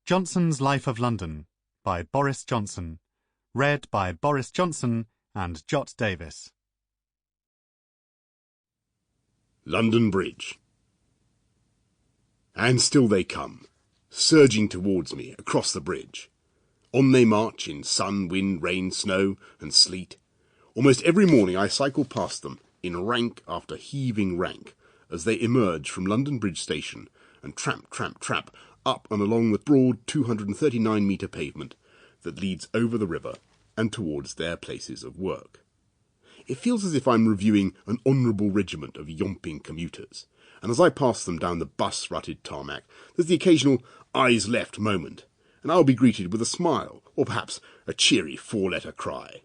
Johnson's Life of London by Boris Johnson. Read by Boris Johnson and Jot Davis. London Bridge. And still they come, surging towards me across the bridge. On they march in sun, wind, rain, snow and sleet. Almost every morning I cycle past them in rank after heaving rank as they emerge from London Bridge Station and tramp, tramp, tramp up and along the broad 239-metre pavement that leads over the river and towards their places of work. It feels as if I'm reviewing an honourable regiment of yomping commuters, and as I pass them down the bus-rutted tarmac, there's the occasional eyes left moment, and I'll be greeted with a smile, or perhaps a cheery four-letter cry.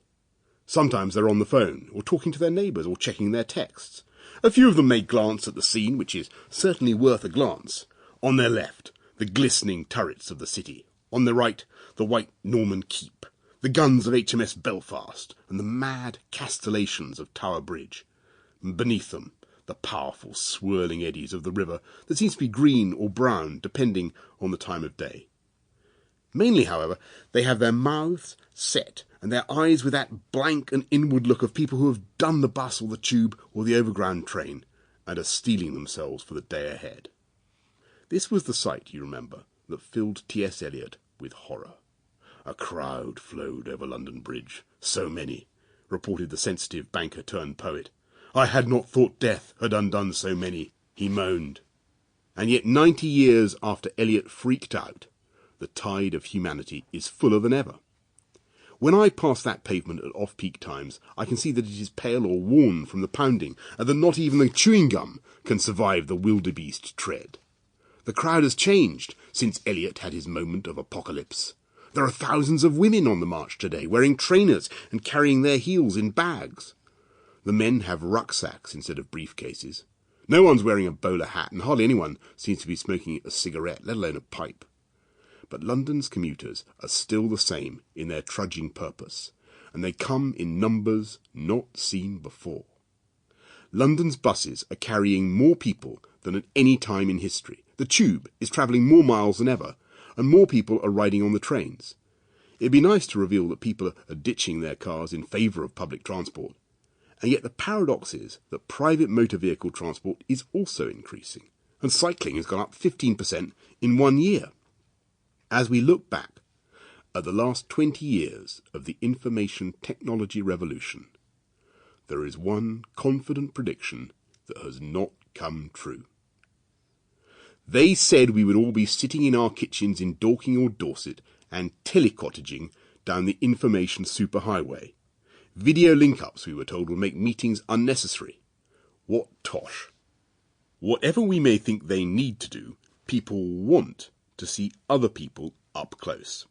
Sometimes they're on the phone, or talking to their neighbours, or checking their texts. A few of them may glance at the scene, which is certainly worth a glance. On their left, the glistening turrets of the city. On their right, the white Norman keep, the guns of HMS Belfast, and the mad castellations of Tower Bridge. And beneath them, the powerful swirling eddies of the river that seems to be green or brown, depending on the time of day. Mainly, however, they have their mouths set and their eyes with that blank and inward look of people who have done the bus or the tube or the overground train and are steeling themselves for the day ahead. This was the sight, you remember, that filled T.S. Eliot with horror. A crowd flowed over London Bridge, so many, reported the sensitive banker-turned-poet. I had not thought death had undone so many, he moaned. And yet 90 years after Eliot freaked out, the tide of humanity is fuller than ever. When I pass that pavement at off-peak times, I can see that it is pale or worn from the pounding, and that not even the chewing gum can survive the wildebeest tread. The crowd has changed since Eliot had his moment of apocalypse. There are thousands of women on the march today, wearing trainers and carrying their heels in bags. The men have rucksacks instead of briefcases. No one's wearing a bowler hat, and hardly anyone seems to be smoking a cigarette, let alone a pipe. But London's commuters are still the same in their trudging purpose, and they come in numbers not seen before. London's buses are carrying more people than at any time in history. The tube is travelling more miles than ever, and more people are riding on the trains. It'd be nice to reveal that people are ditching their cars in favour of public transport, and yet the paradox is that private motor vehicle transport is also increasing, and cycling has gone up 15% in 1 year. As we look back at the last 20 years of the information technology revolution, there is one confident prediction that has not come true. They said we would all be sitting in our kitchens in Dorking or Dorset and telecottaging down the information superhighway. Video link-ups, we were told, will make meetings unnecessary. What tosh. Whatever we may think they need to do, people want to see other people up close.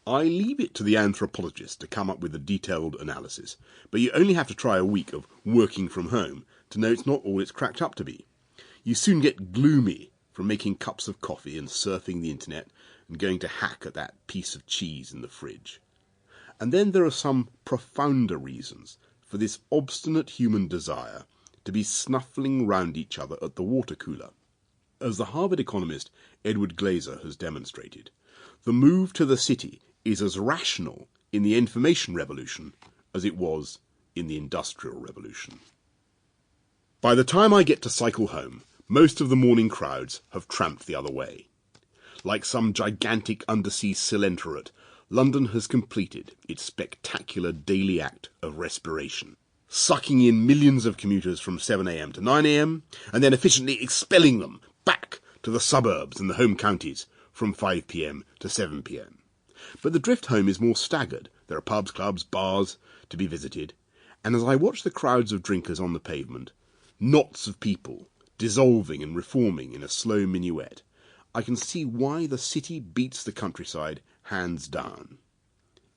I leave it to the anthropologist to come up with a detailed analysis, but you only have to try a week of working from home to know it's not all it's cracked up to be. You soon get gloomy from making cups of coffee and surfing the internet and going to hack at that piece of cheese in the fridge. And then there are some profounder reasons for this obstinate human desire to be snuffling round each other at the water cooler. As the Harvard economist Edward Glaser has demonstrated, the move to the city is as rational in the information revolution as it was in the industrial revolution. By the time I get to cycle home, most of the morning crowds have tramped the other way. Like some gigantic undersea cylindrate, London has completed its spectacular daily act of respiration, sucking in millions of commuters from 7 a.m. to 9 a.m, and then efficiently expelling them back to the suburbs and the home counties from 5 p.m. to 7 p.m. But the drift home is more staggered. There are pubs, clubs, bars to be visited, and as I watch the crowds of drinkers on the pavement, knots of people dissolving and reforming in a slow minuet, I can see why the city beats the countryside hands down.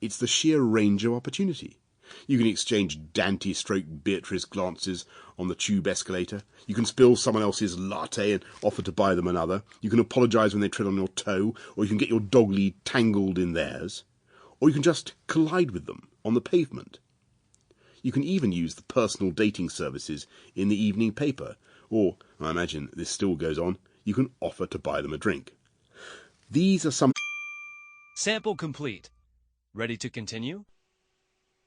It's the sheer range of opportunity. You can exchange Dante-Beatrice glances on the tube escalator. You can spill someone else's latte and offer to buy them another. You can apologise when they tread on your toe, or you can get your dog lead tangled in theirs. Or you can just collide with them on the pavement. You can even use the personal dating services in the evening paper, or, I imagine this still goes on, you can offer to buy them a drink. These are some Sample complete. Ready to continue?